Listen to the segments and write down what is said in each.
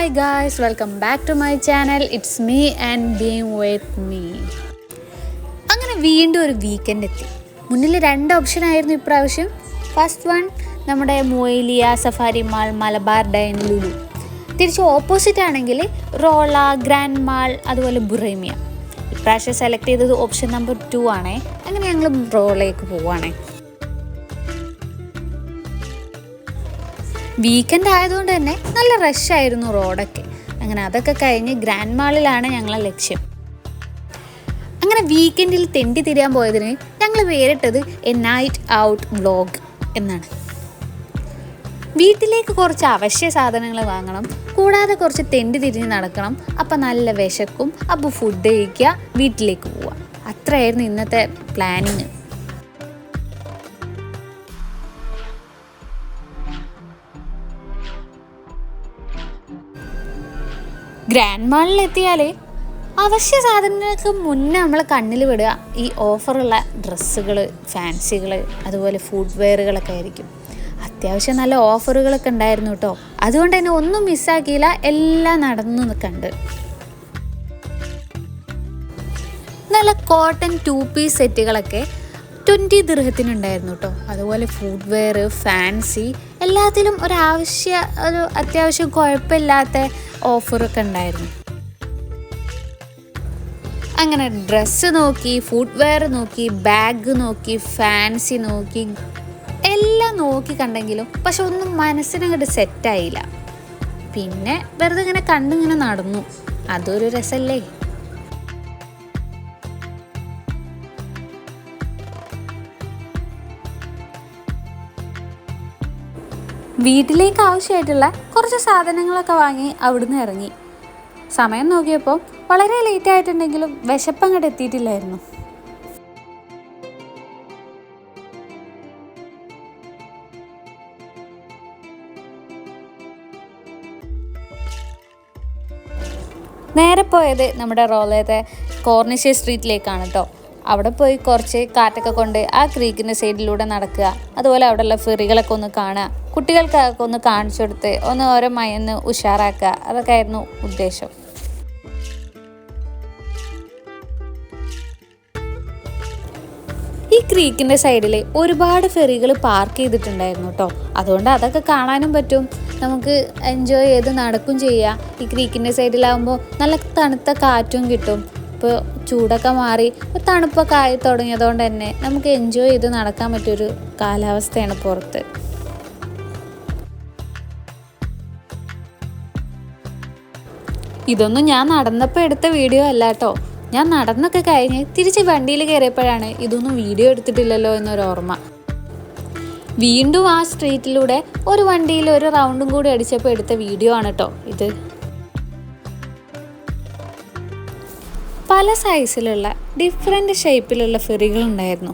Hi guys, welcome back to my channel. It's me and being with me. അങ്ങനെ വീണ്ടും ഒരു weekend എത്തി. മുന്നിൽ രണ്ട് ഓപ്ഷൻ ആയിരുന്നു ഇപ്രാവശ്യം. ഫസ്റ്റ് വൺ നമ്മുടെ മൊയിലിയ, Safari mall, Malabar dine, Lulu. തിരിച്ച് ഓപ്പോസിറ്റ് ആണെങ്കിൽ റോള, ഗ്രാൻഡ് മാൾ, അതുപോലെ ബുറൈമിയ. ഇപ്രാവശ്യം സെലക്ട് ചെയ്തത് ഓപ്ഷൻ നമ്പർ 2 ആണേ. അങ്ങനെ ഞങ്ങൾ റോളയിലേക്ക് പോവുകയാണേ. വീക്കെൻഡ് ആയതുകൊണ്ട് തന്നെ നല്ല റഷായിരുന്നു റോഡൊക്കെ. അങ്ങനെ അതൊക്കെ കഴിഞ്ഞ് ഗ്രാൻഡ് മാളിലാണ് ഞങ്ങളെ ലക്ഷ്യം. അങ്ങനെ വീക്കെൻഡിൽ തെണ്ടി തിരിയാൻ പോയതിന് ഞങ്ങൾ പേരിട്ടത് എ നൈറ്റ് ഔട്ട് വ്ലോഗ് എന്നാണ്. വീട്ടിലേക്ക് കുറച്ച് അവശ്യ സാധനങ്ങൾ വാങ്ങണം, കൂടാതെ കുറച്ച് തെണ്ടി തിരിഞ്ഞ് നടക്കണം. അപ്പം നല്ല വിശക്കും, അപ്പോൾ ഫുഡ് കഴിക്കുക, വീട്ടിലേക്ക് പോവുക. അത്രയായിരുന്നു ഇന്നത്തെ പ്ലാനിങ്. ഗ്രാൻഡ് മാളിലെത്തിയാൽ അവശ്യ സാധനങ്ങൾക്ക് മുന്നേ നമ്മളെ കണ്ണിൽ വിടുക ഈ ഓഫറുള്ള ഡ്രസ്സുകൾ, ഫാൻസികൾ, അതുപോലെ ഫുഡ് വെയറുകളൊക്കെ ആയിരിക്കും. അത്യാവശ്യം നല്ല ഓഫറുകളൊക്കെ ഉണ്ടായിരുന്നു കേട്ടോ. അതുകൊണ്ട് തന്നെ ഒന്നും മിസ്സാക്കിയില്ല, എല്ലാം നടന്നു കണ്ട്. നല്ല കോട്ടൺ 2 പീസ് സെറ്റുകളൊക്കെ 20 ദിർഹത്തിനുണ്ടായിരുന്നു കേട്ടോ. അതുപോലെ ഫുഡ് വെയർ, ഫാൻസി, എല്ലാത്തിലും ഒരു അത്യാവശ്യം കുഴപ്പമില്ലാത്ത ഓഫറൊക്കെ ഉണ്ടായിരുന്നു. അങ്ങനെ ഡ്രസ്സ് നോക്കി, ഫുഡ് വെയർ നോക്കി, ബാഗ് നോക്കി, ഫാൻസി നോക്കി, എല്ലാം നോക്കി കണ്ടെങ്കിലും പക്ഷെ ഒന്നും മനസ്സിനങ്ങോട്ട് സെറ്റായില്ല. പിന്നെ വെറുതെ ഇങ്ങനെ കണ്ടിങ്ങനെ നടന്നു. അതൊരു രസമല്ലേ. വീട്ടിലേക്ക് ആവശ്യമായിട്ടുള്ള കുറച്ച് സാധനങ്ങളൊക്കെ വാങ്ങി അവിടുന്ന് ഇറങ്ങി. സമയം നോക്കിയപ്പോൾ വളരെ ലേറ്റ് ആയിട്ടുണ്ടെങ്കിലും വിശപ്പ് അങ്ങോട്ട് എത്തിയിട്ടില്ലായിരുന്നു. നേരെ പോയത് നമ്മുടെ റോളത്തെ കോർണിഷ് സ്ട്രീറ്റിലേക്കാണ് കേട്ടോ. അവിടെ പോയി കുറച്ച് കാറ്റൊക്കെ കൊണ്ട് ആ ക്രീക്കിൻ്റെ സൈഡിലൂടെ നടക്കുക, അതുപോലെ അവിടെയുള്ള ഫെറികളൊക്കെ ഒന്ന് കാണുക, കുട്ടികൾക്കൊക്കെ ഒന്ന് കാണിച്ചു കൊടുത്ത് ഒന്ന് ഓരോ മയന്ന് ഉഷാറാക്കുക. അതൊക്കെ ആയിരുന്നു ഉദ്ദേശം. ഈ ക്രീക്കിൻ്റെ സൈഡിൽ ഒരുപാട് ഫെറികൾ പാർക്ക് ചെയ്തിട്ടുണ്ടായിരുന്നു കേട്ടോ. അതുകൊണ്ട് അതൊക്കെ കാണാനും പറ്റും, നമുക്ക് എൻജോയ് ചെയ്ത് നടക്കും ചെയ്യാം. ഈ ക്രീക്കിൻ്റെ സൈഡിലാകുമ്പോൾ നല്ല തണുത്ത കാറ്റും കിട്ടും. ഇപ്പോൾ ചൂടൊക്കെ മാറി തണുപ്പൊക്കെ ആയി തുടങ്ങിയതുകൊണ്ട് തന്നെ നമുക്ക് എൻജോയ് ചെയ്ത് നടക്കാൻ പറ്റിയൊരു കാലാവസ്ഥയാണ് പുറത്ത്. ഇതൊന്നും ഞാൻ നടന്നപ്പോൾ എടുത്ത വീഡിയോ അല്ല കേട്ടോ. ഞാൻ നടന്നൊക്കെ കഴിഞ്ഞ് തിരിച്ച് വണ്ടിയിൽ കയറിയപ്പോഴാണ് ഇതൊന്നും വീഡിയോ എടുത്തിട്ടില്ലല്ലോ എന്നൊരു ഓർമ്മ. വീണ്ടും ആ സ്ട്രീറ്റിലൂടെ ഒരു വണ്ടിയിൽ ഒരു റൗണ്ടും കൂടി അടിച്ചപ്പോൾ എടുത്ത വീഡിയോ ആണ് കേട്ടോ ഇത്. പല സൈസിലുള്ള ഡിഫറെൻ്റ് ഷേപ്പിലുള്ള ഫെറികളുണ്ടായിരുന്നു.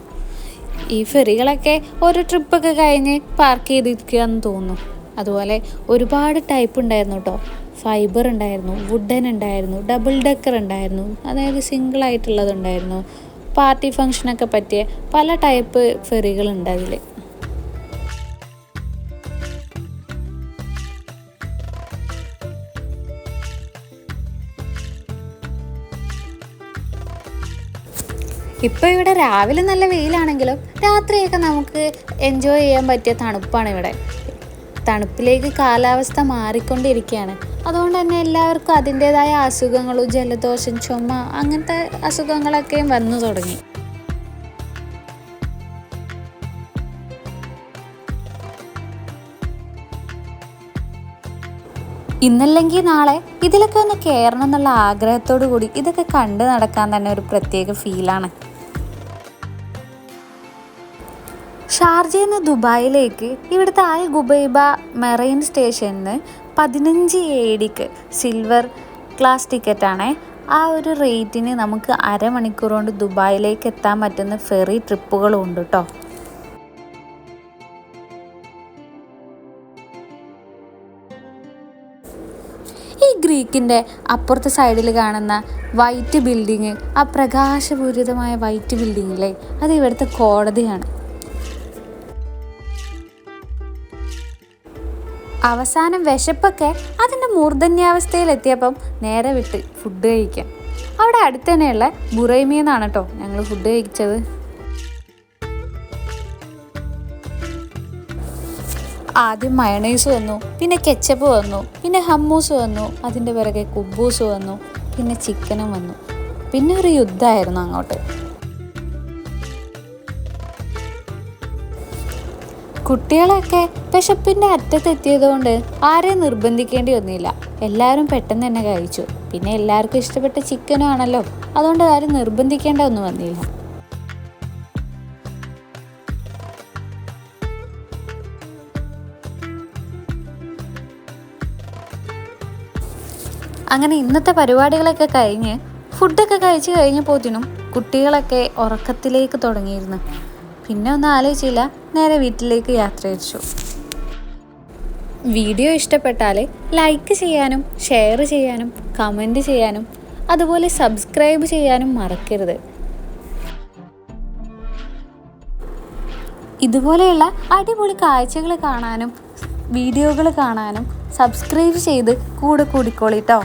ഈ ഫെറികളൊക്കെ ഒരു ട്രിപ്പൊക്കെ കഴിഞ്ഞ് പാർക്ക് ചെയ്തിരിക്കുകയെന്ന് തോന്നുന്നു. അതുപോലെ ഒരുപാട് ടൈപ്പ് ഉണ്ടായിരുന്നു കേട്ടോ. ഫൈബർ ഉണ്ടായിരുന്നു, വുഡൻ ഉണ്ടായിരുന്നു, ഡബിൾ ഡെക്കർ ഉണ്ടായിരുന്നു, അതായത് സിംഗിളായിട്ടുള്ളതുണ്ടായിരുന്നു. പാർട്ടി ഫങ്ഷനൊക്കെ പറ്റിയ പല ടൈപ്പ് ഫെറികളുണ്ട് അതിൽ. ഇപ്പോൾ ഇവിടെ രാവിലെ നല്ല വെയിലാണെങ്കിലും രാത്രിയൊക്കെ നമുക്ക് എൻജോയ് ചെയ്യാൻ പറ്റിയ തണുപ്പാണ് ഇവിടെ. തണുപ്പിലേക്ക് കാലാവസ്ഥ മാറിക്കൊണ്ടിരിക്കുകയാണ്. അതുകൊണ്ട് തന്നെ എല്ലാവർക്കും അതിൻ്റേതായ അസുഖങ്ങളും ജലദോഷം, ചുമ, അങ്ങനത്തെ അസുഖങ്ങളൊക്കെയും വന്നു തുടങ്ങി. ഇന്നല്ലെങ്കിൽ നാളെ ഇതിലൊക്കെ ഒന്ന് കയറണം എന്നുള്ള ആഗ്രഹത്തോടു കൂടി ഇതൊക്കെ കണ്ടു നടക്കാൻ തന്നെ ഒരു പ്രത്യേക ഫീലാണ്. ഷാർജയിൽ നിന്ന് ദുബായിലേക്ക് ഇവിടുത്തെ അൽ ഗുബൈബ മെറൈൻ സ്റ്റേഷനിൽ നിന്ന് 15 AEDക്ക് സിൽവർ ക്ലാസ് ടിക്കറ്റാണ്. ആ ഒരു റേറ്റിന് നമുക്ക് അരമണിക്കൂർ കൊണ്ട് ദുബായിലേക്ക് എത്താൻ പറ്റുന്ന ഫെറി ട്രിപ്പുകളും ഉണ്ട് കേട്ടോ. ഈ ഗ്രീക്കിൻ്റെ അപ്പുറത്തെ സൈഡിൽ കാണുന്ന വൈറ്റ് ബിൽഡിങ്, ആ പ്രകാശപൂരിതമായ വൈറ്റ് ബിൽഡിങ്ങില്ലേ, അത് ഇവിടുത്തെ കോടതിയാണ്. അവസാനം വിശപ്പൊക്കെ അതിൻ്റെ മൂർധന്യാവസ്ഥയിലെത്തിയപ്പം നേരെ വിട്ട് ഫുഡ് കഴിക്കാം. അവിടെ അടുത്ത് തന്നെയുള്ള ബുറൈമിന്നാണ് കേട്ടോ ഞങ്ങൾ ഫുഡ് കഴിച്ചത്. ആദ്യം മയണൈസ് വന്നു, പിന്നെ കെച്ചപ്പ് വന്നു, പിന്നെ ഹമ്മൂസ് വന്നു, അതിൻ്റെ പിറകെ കുബൂസ് വന്നു, പിന്നെ ചിക്കനും വന്നു. പിന്നെ ഒരു യുദ്ധമായിരുന്നു അങ്ങോട്ട്. കുട്ടികളൊക്കെ വിശപ്പിൻ്റെ അറ്റത്തെത്തിയതുകൊണ്ട് ആരെയും നിർബന്ധിക്കേണ്ടി വന്നില്ല. എല്ലാവരും പെട്ടെന്ന് തന്നെ കഴിച്ചു. പിന്നെ എല്ലാവർക്കും ഇഷ്ടപ്പെട്ട ചിക്കനും ആണല്ലോ, അതുകൊണ്ട് ആരും നിർബന്ധിക്കേണ്ട ഒന്നും വന്നില്ല. അങ്ങനെ ഇന്നത്തെ പരിപാടികളൊക്കെ കഴിഞ്ഞ് ഫുഡൊക്കെ കഴിച്ച് കഴിഞ്ഞപ്പോഴത്തേനും കുട്ടികളൊക്കെ ഉറക്കത്തിലേക്ക് തുടങ്ങിയിരുന്നു. പിന്നെ ഒന്നും ആലോചിച്ചില്ല, നേരെ വീട്ടിലേക്ക് യാത്ര തിരിച്ചു. വീഡിയോ ഇഷ്ടപ്പെട്ടാൽ ലൈക്ക് ചെയ്യാനും ഷെയർ ചെയ്യാനും കമൻറ്റ് ചെയ്യാനും അതുപോലെ സബ്സ്ക്രൈബ് ചെയ്യാനും മറക്കരുത്. ഇതുപോലെയുള്ള അടിപൊളി കാഴ്ചകൾ കാണാനും വീഡിയോകൾ കാണാനും സബ്സ്ക്രൈബ് ചെയ്ത് കൂടെ കൂടിക്കോളിട്ടോ.